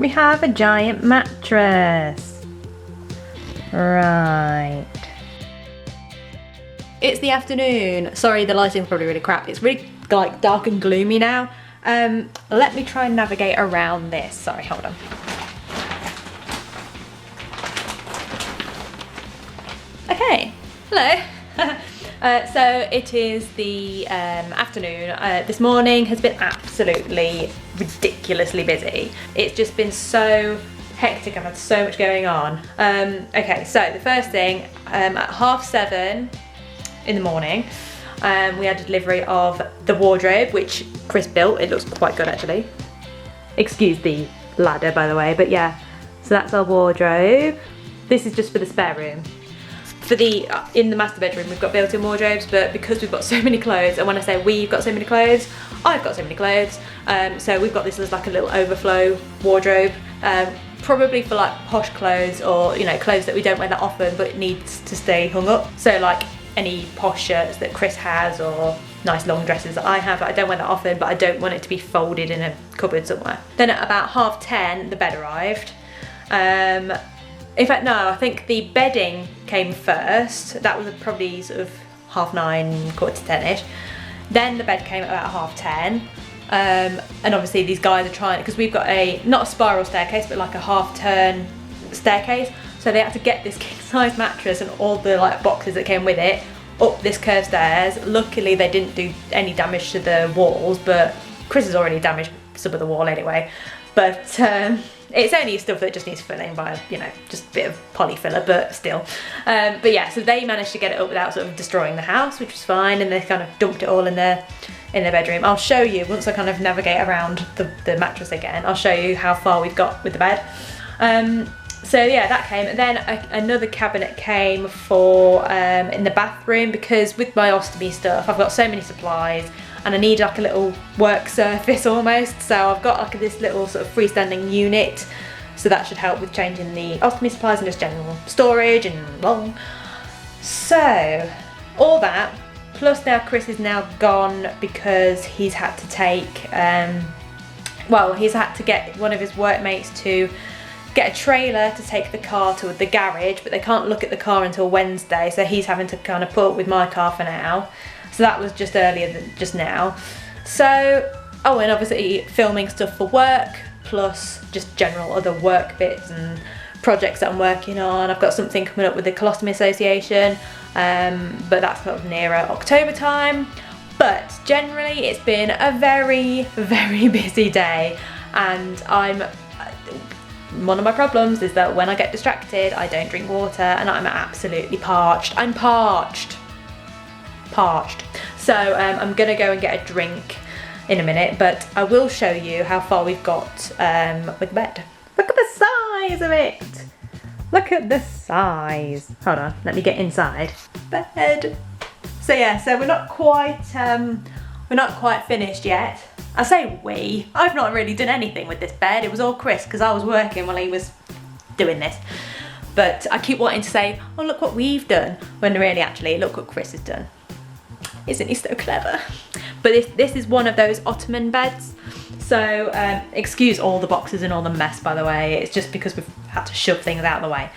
we have a giant mattress. Right. It's the afternoon. Sorry, the lighting's probably really crap. It's really like dark and gloomy now. Let me try and navigate around this. Sorry, hold on. Okay, hello. So it is the afternoon. This morning has been absolutely ridiculously busy. It's just been so hectic. I've had so much going on. Okay, so the first thing, at 7:30 in the morning, we had a delivery of the wardrobe, which Chris built. It looks quite good actually. Excuse the ladder, by the way, but yeah. So that's our wardrobe. This is just for the spare room. For the in the master bedroom, we've got built-in wardrobes, but because we've got so many clothes, and when I say we've got so many clothes, I've got so many clothes. So we've got this as like a little overflow wardrobe, probably for like posh clothes, or you know, clothes that we don't wear that often but needs to stay hung up. So like any posh shirts that Chris has, or nice long dresses that I have that I don't wear that often, but I don't want it to be folded in a cupboard somewhere. Then at about 10:30, the bed arrived. In fact, no, I think the bedding came first. That was probably sort of 9:30, 10:15-ish. Then the bed came at about 10:30. And obviously these guys are trying, because we've got not a spiral staircase, but like a half-turn staircase. So they had to get this king-size mattress and all the like boxes that came with it up this curved stairs. Luckily they didn't do any damage to the walls, but Chris has already damaged some of the wall anyway. But it's only stuff that just needs filling by, you know, just a bit of poly filler, but still. But yeah, so they managed to get it up without sort of destroying the house, which was fine, and they kind of dumped it all in their bedroom. I'll show you, once I kind of navigate around the mattress again, I'll show you how far we've got with the bed. So yeah, that came, and then another cabinet came for in the bathroom, because with my ostomy stuff, I've got so many supplies, and I need like a little work surface almost. So I've got like this little sort of freestanding unit. So that should help with changing the ostomy supplies and just general storage and long. So all that, plus now Chris is now gone because he's had to take, well, he's had to get one of his workmates to get a trailer to take the car to the garage, but they can't look at the car until Wednesday. So he's having to kind of put up with my car for now. So that was just earlier than just now. So, oh, and obviously filming stuff for work, plus just general other work bits and projects that I'm working on. I've got something coming up with the Colostomy Association, but that's sort of nearer October time. But generally it's been a very, very busy day, and one of my problems is that when I get distracted, I don't drink water, and I'm absolutely parched. I'm parched. So I'm gonna go and get a drink in a minute, but I will show you how far we've got with the bed. Look at the size of it. Look at the size. Hold on, let me get inside. Bed. So yeah, so we're not quite finished yet. I say we. I've not really done anything with this bed. It was all Chris, because I was working while he was doing this. But I keep wanting to say, oh, look what we've done, when really actually, look what Chris has done. Isn't he so clever? But this is one of those ottoman beds. So excuse all the boxes and all the mess, by the way. It's just because we've had to shove things out of the way.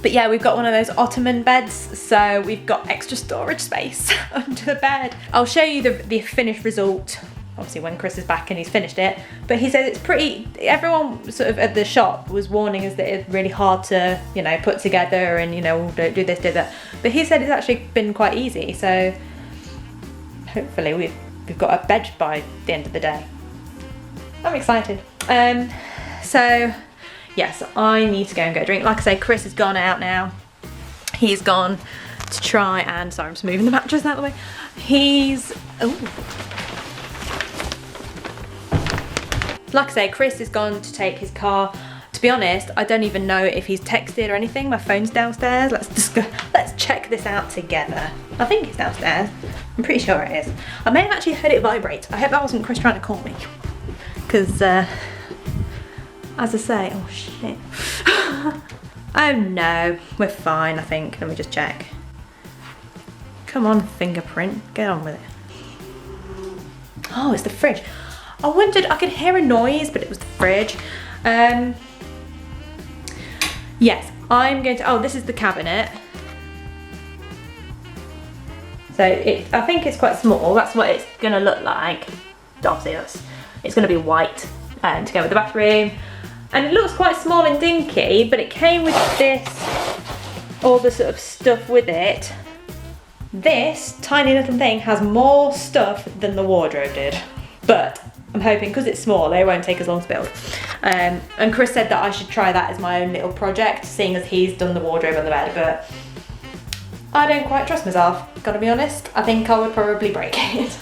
But yeah, we've got one of those ottoman beds, so we've got extra storage space under the bed. I'll show you the finished result, obviously when Chris is back and he's finished it. But he says it's pretty, everyone sort of at the shop was warning us that it's really hard to, you know, put together, and, you know, don't do this, do that. But he said it's actually been quite easy, so hopefully we've got a bed by the end of the day. I'm excited. So yes, I need to go and get a drink. Like I say, Chris has gone out now. He's gone to try and, sorry, I'm just moving the mattress out of the way. Like I say, Chris has gone to take his car. To be honest, I don't even know if he's texted or anything. My phone's downstairs. Let's check this out together. I think it's downstairs. I'm pretty sure it is. I may have actually heard it vibrate. I hope that wasn't Chris trying to call me. Because, as I say, oh shit. Oh no, we're fine, I think. Let me just check. Come on, fingerprint, get on with it. Oh, it's the fridge. I wondered, I could hear a noise, but it was the fridge. Yes, I'm going to, oh, this is the cabinet. So I think it's quite small. That's what it's gonna look like. Obviously, it's gonna be white to go with the bathroom. And it looks quite small and dinky, but it came with this, all the sort of stuff with it. This tiny little thing has more stuff than the wardrobe did. But I'm hoping, because it's smaller, it won't take as long to build. And Chris said that I should try that as my own little project, seeing as he's done the wardrobe and the bed, but I don't quite trust myself, gotta be honest. I think I would probably break it.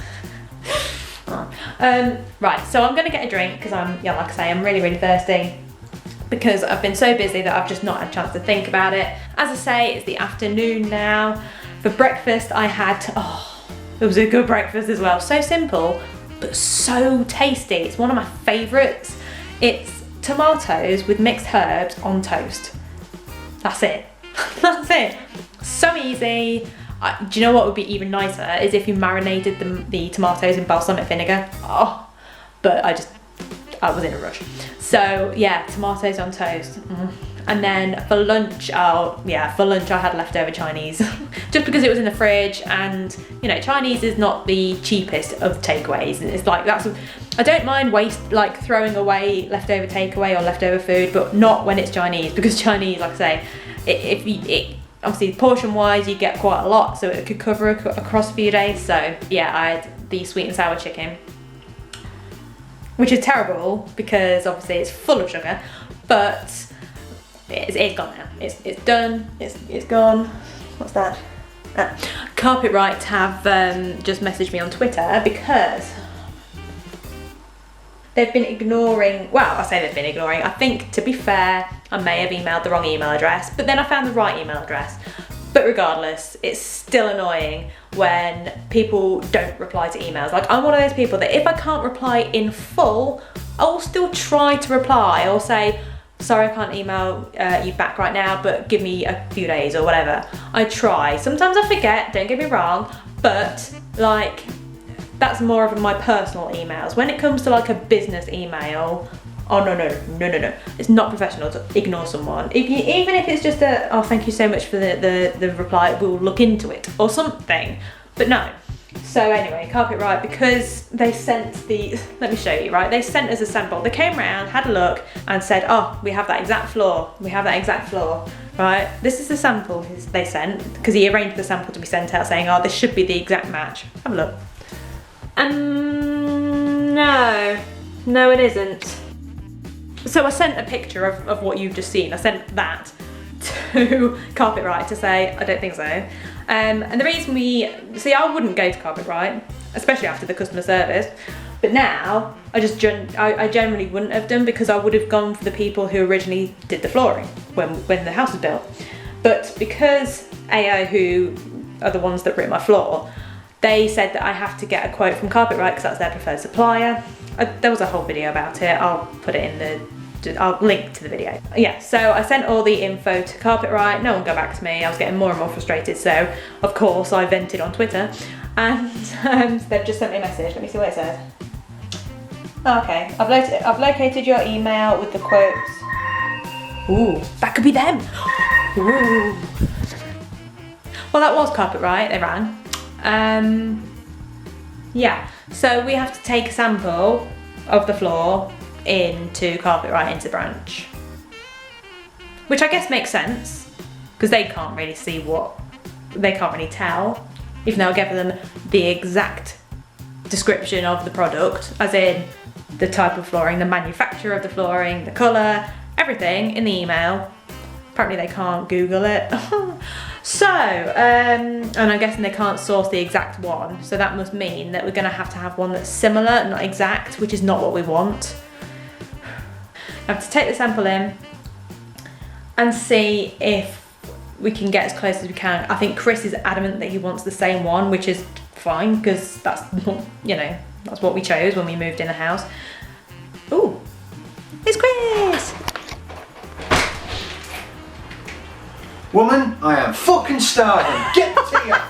Right, so I'm gonna get a drink because like I say, I'm really, really thirsty because I've been so busy that I've just not had a chance to think about it. As I say, it's the afternoon now. For breakfast, I had, it was a good breakfast as well. So simple, but so tasty. It's one of my favorites. It's tomatoes with mixed herbs on toast. That's it. That's it. So easy. Do you know what would be even nicer is if you marinated the tomatoes in balsamic vinegar. Oh, but I was in a rush. So yeah, tomatoes on toast. And then for lunch, for lunch I had leftover Chinese. Just because it was in the fridge, and you know, Chinese is not the cheapest of takeaways. And it's like, I don't mind throwing away leftover takeaway or leftover food, but not when it's Chinese, because Chinese, like I say, obviously portion wise you get quite a lot, so it could cover across a few days. So yeah, I had the sweet and sour chicken, which is terrible because obviously it's full of sugar, but it's gone now. It's done. It's gone. What's that? Carpet Right have just messaged me on Twitter because they've been ignoring, well, I say they've been ignoring, I think, to be fair, I may have emailed the wrong email address, but then I found the right email address. But regardless, it's still annoying when people don't reply to emails. Like, I'm one of those people that if I can't reply in full, I'll still try to reply or say, sorry, I can't email you back right now, but give me a few days or whatever. I try. Sometimes I forget, don't get me wrong, but like, that's more of my personal emails. When it comes to like a business email, oh no. It's not professional to ignore someone. Even if it's just oh, thank you so much for the reply, we'll look into it or something. But no. So anyway, Carpet Right, because they sent let me show you, right? They sent us a sample. They came around, had a look and said, oh, we have that exact floor. We have that exact floor, right? This is the sample they sent, because he arranged the sample to be sent out saying, oh, this should be the exact match. Have a look. No, it isn't. So I sent a picture of what you've just seen. I sent that to Carpet Right to say, I don't think so. And the reason I wouldn't go to Carpet Right, especially after the customer service, but now I generally wouldn't have done, because I would have gone for the people who originally did the flooring when the house was built. But because AO, who are the ones that rip my floor, they said that I have to get a quote from Carpet Right because that's their preferred supplier. There was a whole video about it. I'll put it in I'll link to the video. Yeah, so I sent all the info to Carpet Right. No one got back to me. I was getting more and more frustrated. So of course I vented on Twitter, and they've just sent me a message. Let me see what it says. Okay, I've located your email with the quotes. Ooh, that could be them. Ooh. Well, that was Carpet Right. They rang. Yeah, so we have to take a sample of the floor into Carpet Right, into the branch, which I guess makes sense because they can't really tell, even though I gave them the exact description of the product, as in the type of flooring, the manufacturer of the flooring, the colour, everything in the email. Apparently they can't Google it. So, and I'm guessing they can't source the exact one, so that must mean that we're going to have one that's similar, not exact, which is not what we want. I have to take the sample in and see if we can get as close as we can. I think Chris is adamant that he wants the same one, which is fine, because that's, you know, that's what we chose when we moved in the house. Ooh, it's Chris! Woman, I am fucking starving. Get the tea up.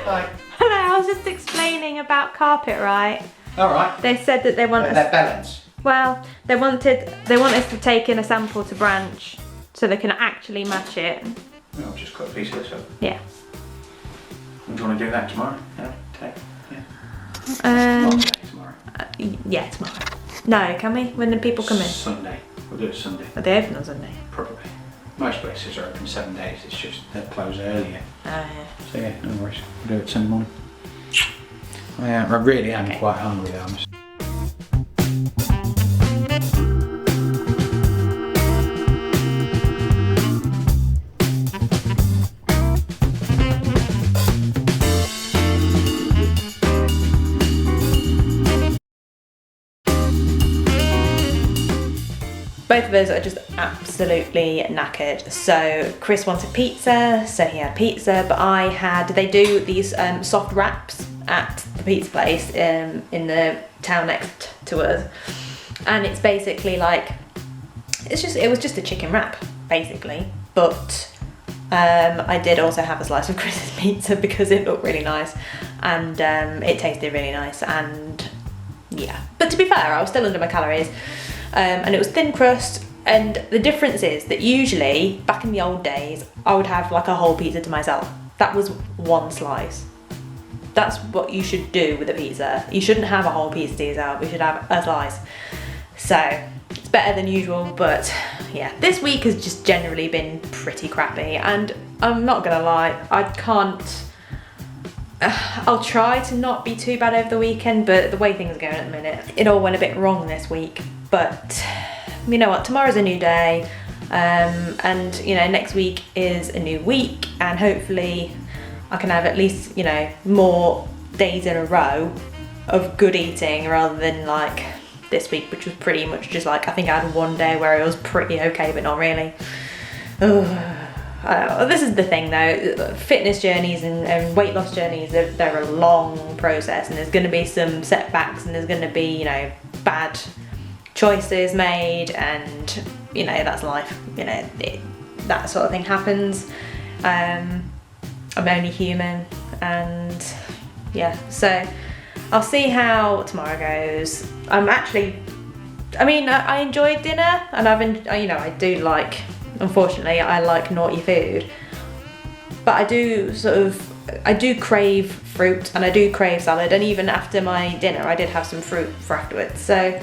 Right. Hello, I was just explaining about Carpet Right. All right. They said that they want us. They're bellends. Well, they want us to take in a sample to branch, so they can actually match it. I'll just cut a piece of this up. Yeah. Do you want to do that tomorrow? Yeah. Today? Yeah. Not today, tomorrow. Yeah, tomorrow. No, can we? When the people come in? Sunday. We'll do it Sunday. Are they open on Sunday? Probably. Most places are open 7 days. It's just they close earlier. Oh yeah. So yeah, no worries. We'll do it Sunday morning. I really am quite hungry though. Both of us are just absolutely knackered. So Chris wanted pizza, so he had pizza, but they do these soft wraps at the pizza place in the town next to us. And it's basically like, it was just a chicken wrap, basically. But I did also have a slice of Chris's pizza because it looked really nice and it tasted really nice, and yeah. But to be fair, I was still under my calories. And it was thin crust, and the difference is that usually, back in the old days, I would have like a whole pizza to myself. That was one slice. That's what you should do with a pizza. You shouldn't have a whole pizza to yourself, you should have a slice. So, it's better than usual, but yeah. This week has just generally been pretty crappy, and I'm not gonna lie, I can't... I'll try to not be too bad over the weekend, but the way things are going at the minute, it all went a bit wrong this week. But you know what, tomorrow's a new day, and you know, next week is a new week, and hopefully I can have at least, you know, more days in a row of good eating rather than like this week, which was pretty much just like, I think I had one day where it was pretty okay, but not really. This is the thing though, fitness journeys and weight loss journeys, they're a long process, and there's going to be some setbacks, and there's going to be, you know, bad choices made, and you know, that's life, you know, that sort of thing happens. I'm only human, and yeah, so I'll see how tomorrow goes. I enjoyed dinner, and you know, I do like, unfortunately, I like naughty food, but I do crave fruit, and I do crave salad, and even after my dinner I did have some fruit for afterwards. So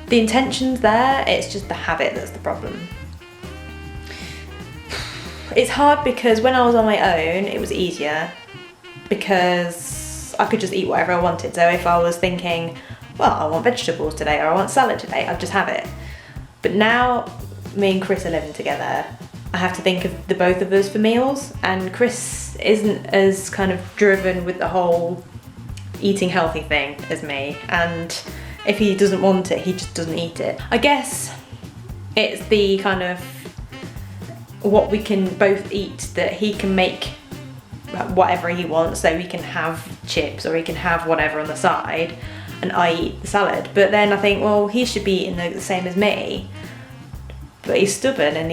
the intention's there, it's just the habit that's the problem. It's hard because when I was on my own it was easier because I could just eat whatever I wanted. So if I was thinking, well, I want vegetables today, or I want salad today, I'd just have it. But now me and Chris are living together, I have to think of the both of us for meals, and Chris isn't as kind of driven with the whole eating healthy thing as me, and if he doesn't want it, he just doesn't eat it. I guess it's the kind of what we can both eat, that he can make whatever he wants, so he can have chips or he can have whatever on the side, and I eat the salad. But then I think, well, he should be eating the same as me, but he's stubborn, and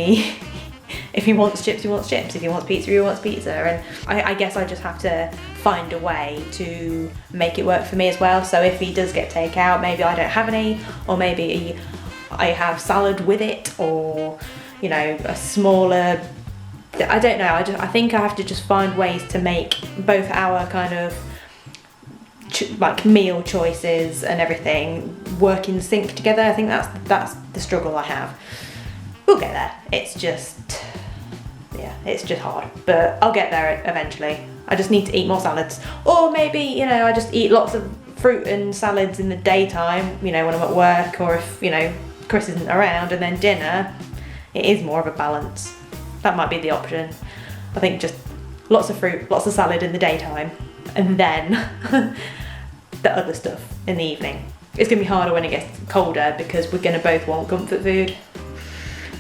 if he wants chips, he wants chips. If he wants pizza, he wants pizza. And I guess I just have to find a way to make it work for me as well. So if he does get takeout, maybe I don't have any, or maybe I have salad with it, or you know, a smaller, I don't know. I think I have to just find ways to make both our kind of like meal choices and everything work in sync together. I think that's the struggle I have. We'll get there. It's just hard, but I'll get there eventually. I just need to eat more salads, or maybe, you know, I just eat lots of fruit and salads in the daytime, you know, when I'm at work, or if, you know, Chris isn't around, and then dinner, it is more of a balance. That might be the option. I think just lots of fruit, lots of salad in the daytime, and then the other stuff in the evening. It's gonna be harder when it gets colder because we're gonna both want comfort food.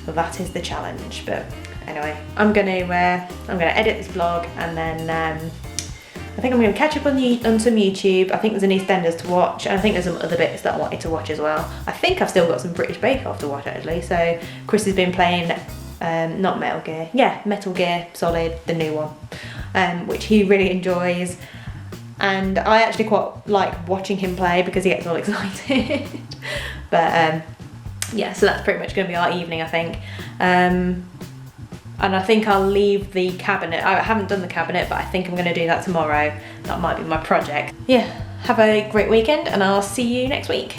Well, that is the challenge. But anyway, I'm gonna edit this vlog, and then I think I'm gonna catch up on some YouTube. I think there's an EastEnders to watch, and I think there's some other bits that I wanted to watch as well. I think I've still got some British Bake Off to watch actually. So Chris has been playing not Metal Gear, yeah, Metal Gear Solid, the new one, which he really enjoys. and I actually quite like watching him play because he gets all excited. But yeah, so that's pretty much going to be our evening, I think. And I think I'll leave the cabinet. I haven't done the cabinet, but I think I'm going to do that tomorrow. That might be my project. Yeah, have a great weekend and I'll see you next week.